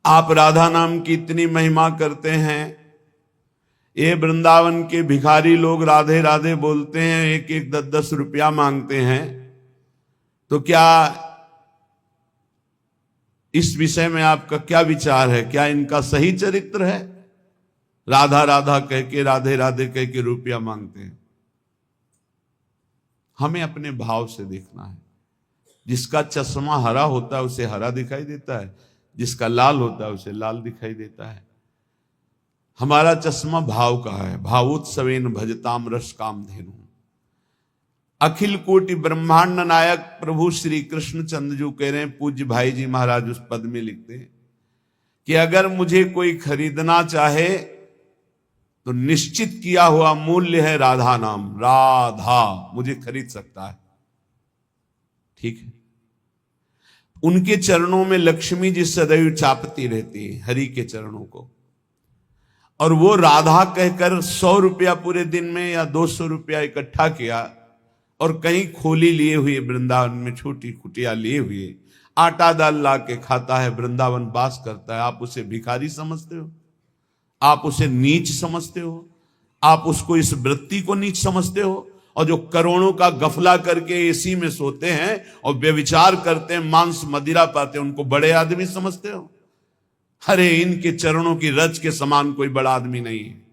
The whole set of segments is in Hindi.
आप राधा नाम की इतनी महिमा करते हैं, ये वृंदावन के भिखारी लोग राधे राधे बोलते हैं, एक एक 10-10 रुपया मांगते हैं, तो क्या इस विषय में आपका क्या विचार है? क्या इनका सही चरित्र है? राधा राधा कह के, राधे राधे कह के रुपया मांगते हैं। हमें अपने भाव से देखना है। जिसका चश्मा हरा होता है उसे हरा दिखाई देता है, जिसका लाल होता है उसे लाल दिखाई देता है। हमारा चश्मा भाव का है। भावोत्सवेन भजताम रस काम धेनु। अखिल कोटि ब्रह्मांड नायक प्रभु श्री कृष्ण चंद्र जो कह रहे हैं, पूज्य भाई जी महाराज उस पद में लिखते हैं कि अगर मुझे कोई खरीदना चाहे तो निश्चित किया हुआ मूल्य है राधा नाम। राधा मुझे खरीद सकता है, ठीक है। उनके चरणों में लक्ष्मी जी सदैव चापती रहती है, हरि के चरणों को। और वो राधा कहकर 100 रुपया पूरे दिन में या 200 रुपया इकट्ठा किया और कहीं खोली लिए हुए, वृंदावन में छोटी कुटिया लिए हुए आटा दाल ला के खाता है, वृंदावन वास करता है। आप उसे भिखारी समझते हो? आप उसे नीच समझते हो? आप उसको, इस वृत्ति को नीच समझते हो? और जो करोड़ों का गफला करके एसी में सोते हैं और व्यभिचार करते हैं, मांस मदिरा पाते हैं, उनको बड़े आदमी समझते हो? अरे इनके चरणों की रज के समान कोई बड़ा आदमी नहीं है।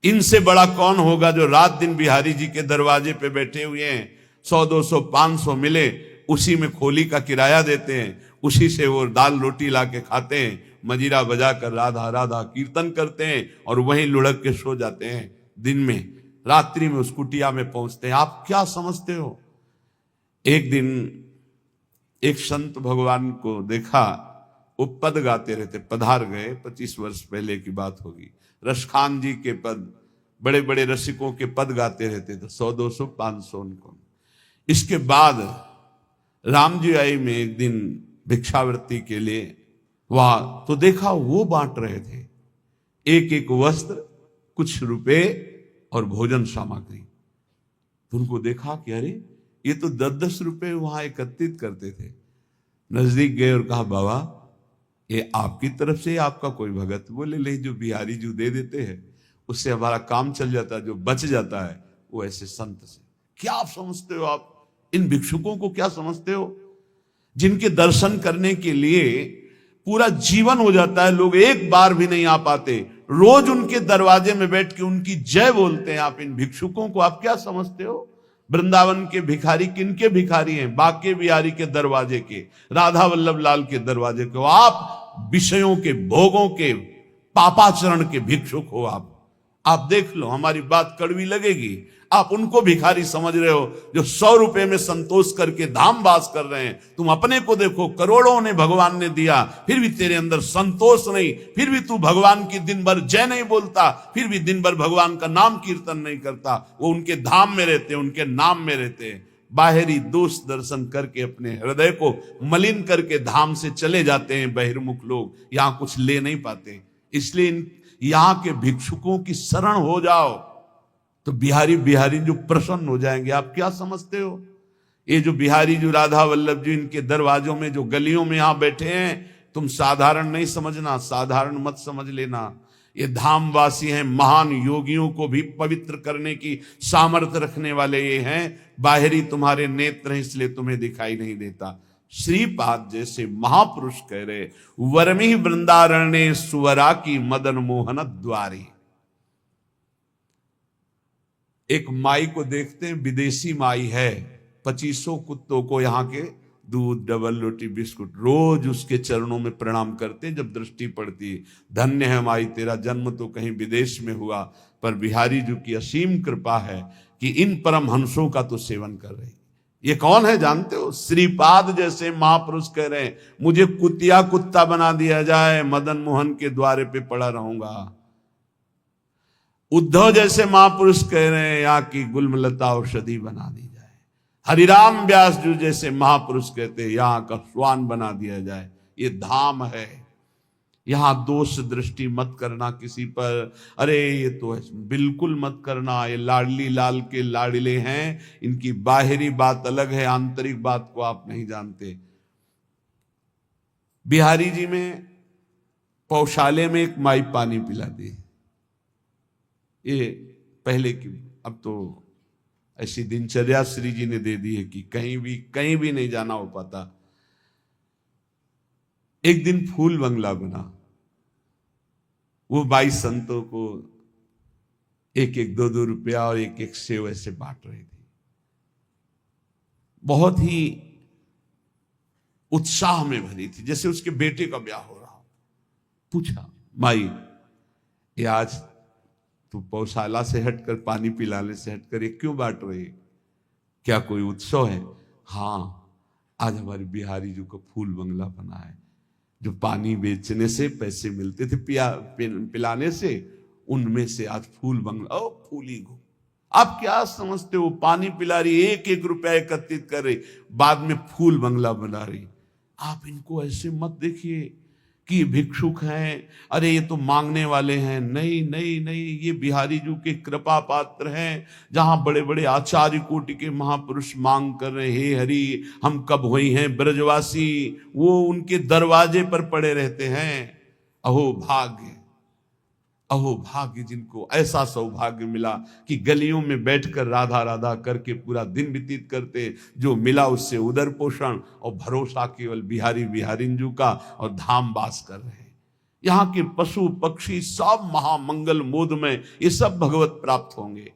इनसे बड़ा कौन होगा जो रात दिन बिहारी जी के दरवाजे पे बैठे हुए हैं, 100 200 500 मिले उसी में खोली का किराया देते हैं, उसी से वो दाल रोटी ला के खाते हैं, मजीरा बजा कर राधा राधा कीर्तन करते हैं और वहीं लुढ़क के सो जाते हैं। दिन में रात्रि में उस कुटिया में पहुंचते हैं। आप क्या समझते हो? एक दिन एक संत भगवान को देखा, वो पद गाते रहते, पधार गए, 25 वर्ष पहले की बात होगी। रसखान जी के पद, बड़े बड़े रसिकों के पद गाते रहते थे, 100 200 500 उनको। इसके बाद राम जी आई में एक दिन भिक्षावृत्ति के लिए वहां, तो देखा वो बांट रहे थे एक एक वस्त्र, कुछ रुपए और भोजन सामग्री। तो उनको देखा कि अरे ये तो 10-10 रुपए वहां एकत्रित करते थे। नजदीक गए और कहा, बाबा ये आपकी तरफ से आपका कोई भगत? बोले नहीं, जो बिहारी जी दे देते हैं उससे हमारा काम चल जाता है, जो बच जाता है वो ऐसे संत से। क्या आप समझते हो? आप इन भिक्षुकों को क्या समझते हो, जिनके दर्शन करने के लिए पूरा जीवन हो जाता है, लोग एक बार भी नहीं आ पाते, रोज उनके दरवाजे में बैठ के उनकी जय बोलते हैं। आप इन भिक्षुकों को आप क्या समझते हो? वृंदावन के भिखारी किनके भिखारी हैं? बाके बिहारी के दरवाजे के, राधा वल्लभ लाल के दरवाजे के। आप विषयों के, भोगों के, पापाचरण के भिक्षुक हो। आप देख लो, हमारी बात कड़वी लगेगी, आप उनको भिखारी समझ रहे हो जो 100 रुपए में संतोष करके धाम वास कर रहे हैं। तुम अपने को देखो, करोड़ों ने भगवान ने दिया, फिर भी तेरे अंदर संतोष नहीं, फिर भी तू भगवान की दिन भर जय नहीं बोलता, फिर भी दिन भर भगवान का नाम कीर्तन नहीं करता। वो उनके धाम में रहते, उनके नाम में रहते। बाहरी दोष दर्शन करके अपने हृदय को मलिन करके धाम से चले जाते हैं बहिर्मुख लोग, यहां कुछ ले नहीं पाते। इसलिए यहां के भिक्षुकों की शरण हो जाओ तो बिहारी बिहारी जो प्रसन्न हो जाएंगे। आप क्या समझते हो? ये जो बिहारी जो राधा वल्लभ जी इनके दरवाजों में, जो गलियों में यहां बैठे हैं, तुम साधारण नहीं समझना, साधारण मत समझ लेना। ये धामवासी हैं, महान योगियों को भी पवित्र करने की सामर्थ्य रखने वाले ये हैं। बाहरी तुम्हारे नेत्र हैं इसलिए तुम्हें दिखाई नहीं देता। श्रीपाद जैसे महापुरुष कह रहे, वर्मी वृंदारण्य सुवरा की मदन मोहन द्वारी। एक माई को देखते हैं, विदेशी माई है, 2500 कुत्तों को यहाँ के दूध, डबल रोटी, बिस्कुट, रोज उसके चरणों में प्रणाम करते हैं। जब दृष्टि पड़ती, धन्य है माई, तेरा जन्म तो कहीं विदेश में हुआ, पर बिहारी जी की असीम कृपा है कि इन परमहंसों का तो सेवन कर रही। ये कौन है जानते हो? श्रीपाद जैसे महापुरुष कह रहे हैं, मुझे कुतिया कुत्ता बना दिया जाए, मदन मोहन के द्वारे पे पड़ा रहूंगा। उद्धव जैसे महापुरुष कह रहे हैं, यहाँ की गुलमलता औषधि बना दी जाए। हरिराम व्यास जी जैसे महापुरुष कहते हैं, यहाँ का स्वान बना दिया जाए। ये धाम है, यहां दोष दृष्टि मत करना किसी पर। अरे ये तो बिल्कुल मत करना, ये लाडली लाल के लाडले हैं, इनकी बाहरी बात अलग है, आंतरिक बात को आप नहीं जानते। बिहारी जी में पौशाले में एक माई पानी पिलाती है। ये पहले की, अब तो ऐसी दिनचर्या श्री जी ने दे दी है कि कहीं भी नहीं जाना हो पाता। एक दिन फूल बंगला बना, वो 22 संतों को एक एक 2-2 रुपया और एक एक सेव ऐसे बांट रही थी। बहुत ही उत्साह में भरी थी, जैसे उसके बेटे का ब्याह हो रहा हो। पूछा, माई ये आज तू पौशाला से हटकर, पानी पिलाने से हटकर ये क्यों बांट रही है? क्या कोई उत्सव है? हाँ, आज हमारे बिहारी जी को फूल बंगला बना है। जो पानी बेचने से पैसे मिलते थे पिलाने से, उनमें से आज फूल बंगला। ओ फूली गो, आप क्या समझते हो? पानी पिला रही, एक एक रुपया एकत्रित कर रही, बाद में फूल बंगला बना रही। आप इनको ऐसे मत देखिए कि ये भिक्षुक हैं, अरे ये तो मांगने वाले हैं। नहीं नहीं नहीं, ये बिहारी जी के कृपा पात्र हैं। जहां बड़े बड़े आचार्य कोटि के महापुरुष मांग कर रहे, हे हरि हम कब हुई हैं ब्रजवासी, वो उनके दरवाजे पर पड़े रहते हैं। अहो भाग्य, अहो भाग्य जिनको ऐसा सौभाग्य मिला कि गलियों में बैठकर राधा राधा करके पूरा दिन व्यतीत करते। जो मिला उससे उदर पोषण और भरोसा केवल बिहारी बिहारिंजू का, और धाम वास कर रहे। यहाँ के पशु पक्षी सब महामंगल मोद में, ये सब भगवत प्राप्त होंगे,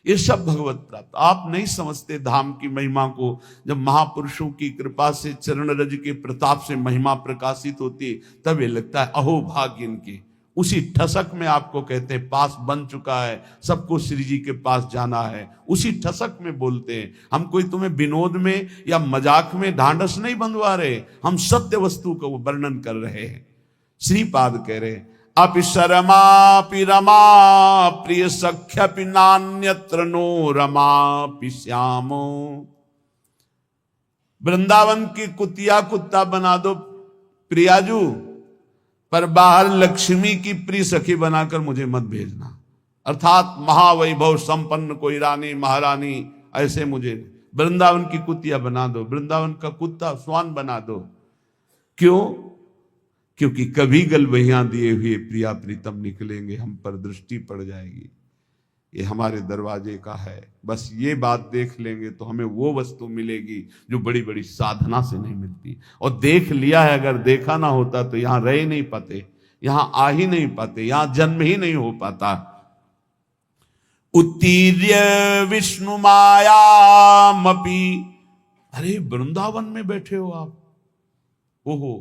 ये सब भगवत प्राप्त। आप नहीं समझते धाम की महिमा को। जब महापुरुषों की कृपा से, चरण रज के प्रताप से महिमा प्रकाशित होती, तब ये लगता है अहो भाग्य इनके। उसी ठसक में आपको कहते हैं पास बन चुका है, सबको श्री जी के पास जाना है। उसी ठसक में बोलते हैं। हम कोई तुम्हें विनोद में या मजाक में ढांढस नहीं बंधवा रहे, हम सत्य वस्तु का वर्णन कर रहे हैं। श्रीपाद कह रहे, अपिशरमापि रमा प्रिय सख्यपि नान्यत्र नो रमापि श्यामो। वृंदावन की कुतिया कुत्ता बना दो प्रियाजू, पर बाहर लक्ष्मी की प्रिय सखी बनाकर मुझे मत भेजना। अर्थात महावैभव संपन्न कोई रानी महारानी ऐसे मुझे वृंदावन की कुतिया बना दो, वृंदावन का कुत्ता स्वान बना दो। क्यों? क्योंकि कभी गलबहियां दिए हुए प्रिया प्रीतम निकलेंगे, हम पर दृष्टि पड़ जाएगी। ये हमारे दरवाजे का है, बस ये बात देख लेंगे तो हमें वो वस्तु मिलेगी जो बड़ी बड़ी साधना से नहीं मिलती। और देख लिया है, अगर देखा ना होता तो यहां रह नहीं पाते, यहां आ ही नहीं पाते, यहां जन्म ही नहीं हो पाता। उत्तीर्य विष्णु मायामपि, अरे वृंदावन में बैठे हो आप, ओहो।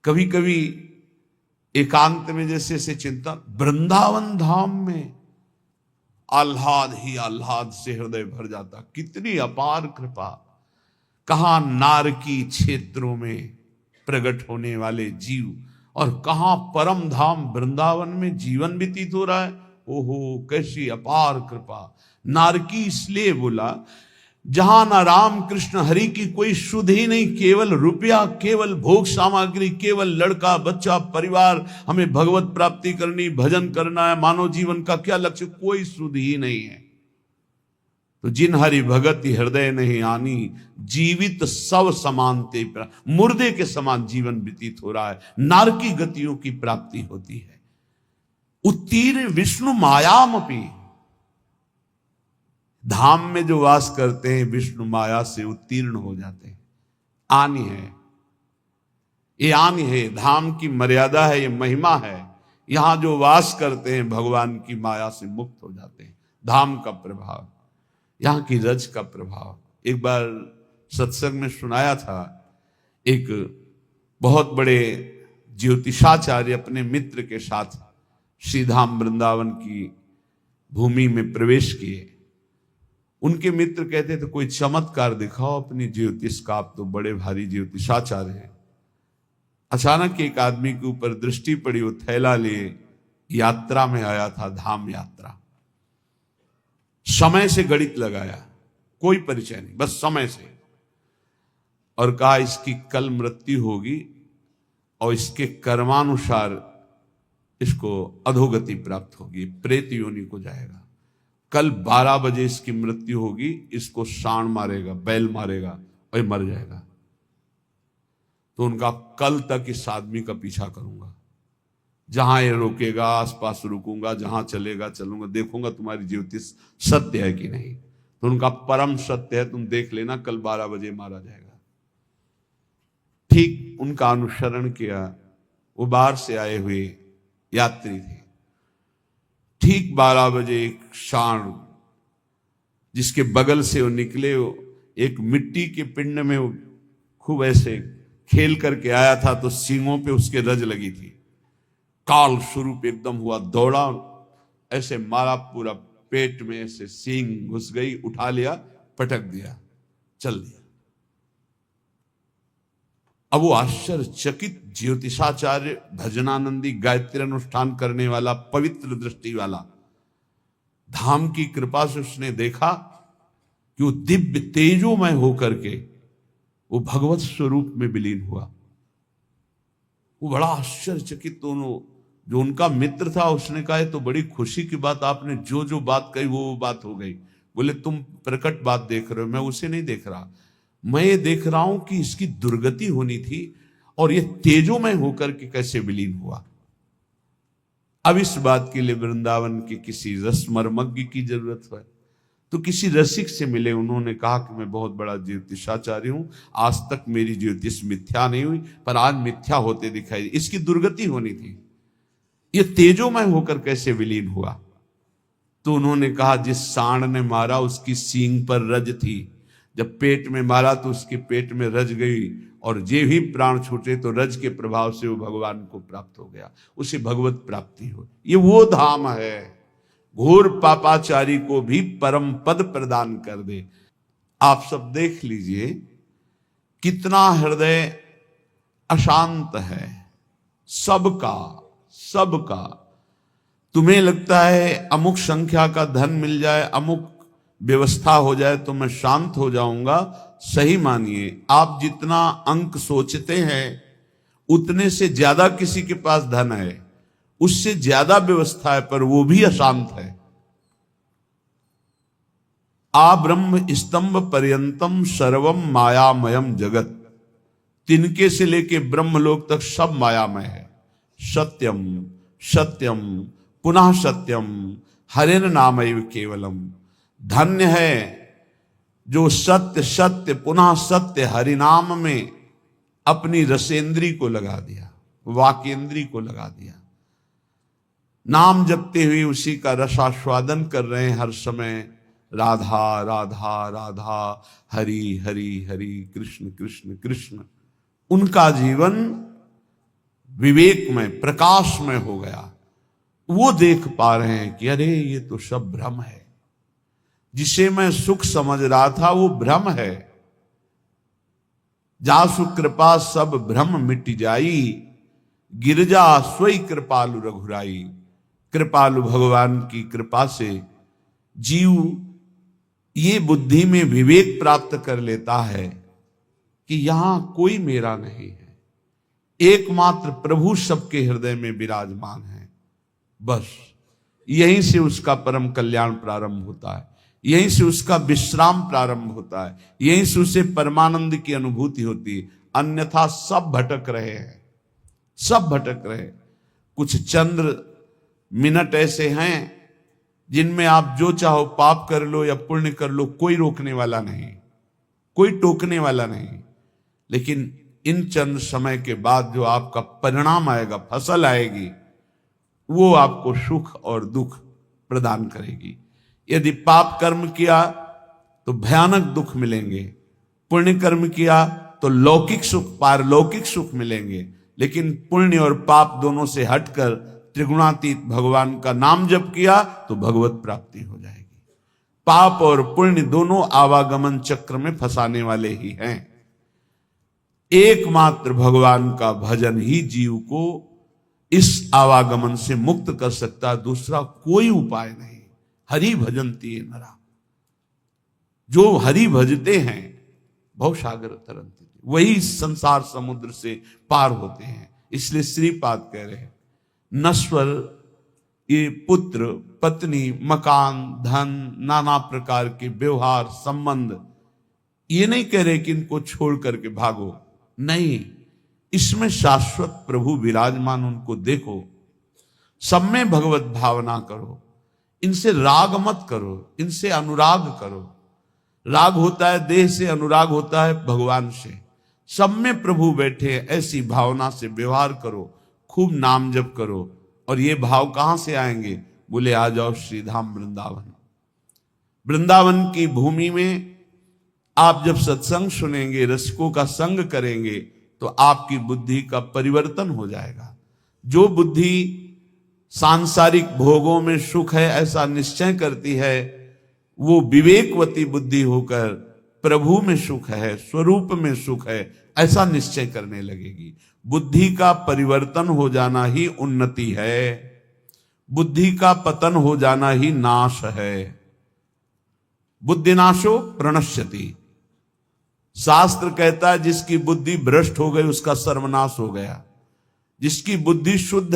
कभी कभी एकांत में जैसे से चिंतन, वृंदावन धाम में आह्लाद ही आह्लाद से हृदय भर जाता। कितनी अपार कृपा। कहां नारकी क्षेत्रों में प्रकट होने वाले जीव, और कहां परम धाम वृंदावन में जीवन व्यतीत हो रहा है। ओहो कैसी अपार कृपा। नारकी इसलिए बोला जहां ना राम कृष्ण हरि की कोई शुद्ध ही नहीं, केवल रुपया, केवल भोग सामग्री, केवल लड़का बच्चा परिवार, हमें भगवत प्राप्ति करनी, भजन करना है, मानव जीवन का क्या लक्ष्य, कोई शुद्ध ही नहीं है। तो जिन हरि भगति हृदय नहीं आनी, जीवित सब समानते, मुर्दे के समान जीवन व्यतीत हो रहा है। नारकी गतियों की प्राप्ति होती है। उत्तीर्ण विष्णु मायामपि, धाम में जो वास करते हैं विष्णु माया से उत्तीर्ण हो जाते हैं। आनी है, ये आनी है, धाम की मर्यादा है, ये महिमा है। यहां जो वास करते हैं भगवान की माया से मुक्त हो जाते हैं। धाम का प्रभाव, यहां की रज का प्रभाव। एक बार सत्संग में सुनाया था, एक बहुत बड़े ज्योतिषाचार्य अपने मित्र के साथ श्रीधाम वृंदावन की भूमि में प्रवेश किए। उनके मित्र कहते थे कोई चमत्कार दिखाओ अपनी ज्योतिष का, आप तो बड़े भारी ज्योतिषाचार्य हैं। अचानक एक आदमी के ऊपर दृष्टि पड़ी, वो थैला लिए यात्रा में आया था, धाम यात्रा। समय से गणित लगाया, कोई परिचय नहीं, बस समय से, और कहा इसकी कल मृत्यु होगी और इसके कर्मानुसार इसको अधोगति प्राप्त होगी, प्रेत योनि को जाएगा। कल 12 बजे इसकी मृत्यु होगी, इसको सांड मारेगा, बैल मारेगा और मर जाएगा। तो उनका कल तक इस आदमी का पीछा करूंगा, जहां ये रोकेगा आसपास रुकूंगा, जहां चलेगा चलूंगा, देखूंगा तुम्हारी ज्योतिष सत्य है कि नहीं। तो उनका परम सत्य है, तुम देख लेना कल 12 बजे मारा जाएगा। ठीक उनका अनुसरण किया। वो बाहर से आए हुए यात्री थे। ठीक 12 बजे एक सांड जिसके बगल से वो निकले, वो एक मिट्टी के पिंड में वो खूब ऐसे खेल करके आया था, तो सींगों पे उसके रज लगी थी। काल स्वरूप एकदम हुआ, दौड़ा, ऐसे मारा, पूरा पेट में ऐसे सींग घुस गई, उठा लिया, पटक दिया, चल दिया। अब वो आश्चर्यचकित ज्योतिषाचार्य, भजनानंदी, गायत्री अनुष्ठान करने वाला, पवित्र दृष्टि वाला, धाम की कृपा से उसने देखा कि वो दिव्य तेजोमय होकर के वो भगवत स्वरूप में विलीन हुआ। वो बड़ा आश्चर्यचकित, दोनों जो उनका मित्र था उसने कहा तो बड़ी खुशी की बात, आपने जो जो बात कही वो बात हो गई। बोले तुम प्रकट बात देख रहे हो, मैं उसे नहीं देख रहा, मैं ये देख रहा हूं कि इसकी दुर्गति होनी थी और ये तेजोमय होकर के कैसे विलीन हुआ। अब इस बात के लिए वृंदावन के किसी रसमर्मज्ञ की जरूरत है, तो किसी रसिक से मिले। उन्होंने कहा कि मैं बहुत बड़ा ज्योतिषाचार्य हूं, आज तक मेरी ज्योतिष मिथ्या नहीं हुई, पर आज मिथ्या होते दिखाई, इसकी दुर्गति होनी थी, ये तेजोमय होकर कैसे विलीन हुआ। तो उन्होंने कहा जिस सांड ने मारा उसकी सींग पर रज थी, जब पेट में मारा तो उसके पेट में रज गई, और जे भी प्राण छूटे तो रज के प्रभाव से वो भगवान को प्राप्त हो गया, उसे भगवत प्राप्ति हो। ये वो धाम है, घोर पापाचारी को भी परम पद प्रदान कर दे। आप सब देख लीजिए कितना हृदय अशांत है सबका सबका। तुम्हें लगता है अमुक संख्या का धन मिल जाए, अमुक व्यवस्था हो जाए तो मैं शांत हो जाऊंगा। सही मानिए, आप जितना अंक सोचते हैं उतने से ज्यादा किसी के पास धन है, उससे ज्यादा व्यवस्था है, पर वो भी अशांत है। आ ब्रह्म स्तंभ पर्यंतम सर्वम मायामयम जगत, तिनके से लेके ब्रह्मलोक तक सब मायामय है। सत्यम सत्यम पुनः सत्यम हरेन नामैव केवलम। धन्य है जो सत्य सत्य पुनः सत्य हरिनाम में अपनी रसेंद्री को लगा दिया, वाकेंद्री को लगा दिया। नाम जपते हुए उसी का रसास्वादन कर रहे हैं हर समय। राधा राधा राधा, हरि हरि हरि, कृष्ण कृष्ण कृष्ण। उनका जीवन विवेक में प्रकाश में हो गया। वो देख पा रहे हैं कि अरे ये तो सब भ्रम है, जिसे मैं सुख समझ रहा था वो भ्रम है। जासु कृपा सब भ्रम मिट जाई, गिरजा सोई कृपालु रघुराई। कृपालु भगवान की कृपा से जीव ये बुद्धि में विवेक प्राप्त कर लेता है कि यहां कोई मेरा नहीं है, एकमात्र प्रभु सबके हृदय में विराजमान है। बस यहीं से उसका परम कल्याण प्रारंभ होता है, यहीं से उसका विश्राम प्रारंभ होता है, यहीं से उसे परमानंद की अनुभूति होती है। अन्यथा सब भटक रहे हैं, सब भटक रहे। कुछ चंद्र मिनट ऐसे हैं जिनमें आप जो चाहो पाप कर लो या पुण्य कर लो, कोई रोकने वाला नहीं, कोई टोकने वाला नहीं। लेकिन इन चंद समय के बाद जो आपका परिणाम आएगा, फसल आएगी, वो आपको सुख और दुख प्रदान करेगी। यदि पाप कर्म किया तो भयानक दुख मिलेंगे, पुण्य कर्म किया तो लौकिक सुख पारलौकिक सुख मिलेंगे। लेकिन पुण्य और पाप दोनों से हटकर त्रिगुणातीत भगवान का नाम जप किया तो भगवत प्राप्ति हो जाएगी। पाप और पुण्य दोनों आवागमन चक्र में फंसाने वाले ही हैं। एकमात्र भगवान का भजन ही जीव को इस आवागमन से मुक्त कर सकता, दूसरा कोई उपाय नहीं। हरि भजन्ति ये नरा, जो हरि भजते हैं भवसागर तरंति, वही संसार समुद्र से पार होते हैं। इसलिए श्रीपाद कह रहे हैं नश्वर ये पुत्र पत्नी मकान धन नाना प्रकार के व्यवहार संबंध, ये नहीं कह रहे कि इनको छोड़ करके भागो, नहीं, इसमें शाश्वत प्रभु विराजमान, उनको देखो, सब में भगवत भावना करो, इनसे राग मत करो, इनसे अनुराग करो। राग होता है देह से, अनुराग होता है भगवान से। सब में प्रभु बैठे, ऐसी भावना से व्यवहार करो, खूब नाम जप करो। और ये भाव कहां से आएंगे? बोले आ जाओ श्रीधाम वृंदावन। वृंदावन की भूमि में आप जब सत्संग सुनेंगे, रसिकों का संग करेंगे, तो आपकी बुद्धि का परिवर्तन हो जाएगा। जो बुद्धि सांसारिक भोगों में सुख है ऐसा निश्चय करती है, वो विवेकवती बुद्धि होकर प्रभु में सुख है, स्वरूप में सुख है, ऐसा निश्चय करने लगेगी। बुद्धि का परिवर्तन हो जाना ही उन्नति है, बुद्धि का पतन हो जाना ही नाश है। बुद्धिनाशो प्रणश्यति। शास्त्र कहता है जिसकी बुद्धि भ्रष्ट हो गई उसका सर्वनाश हो गया। जिसकी बुद्धि शुद्ध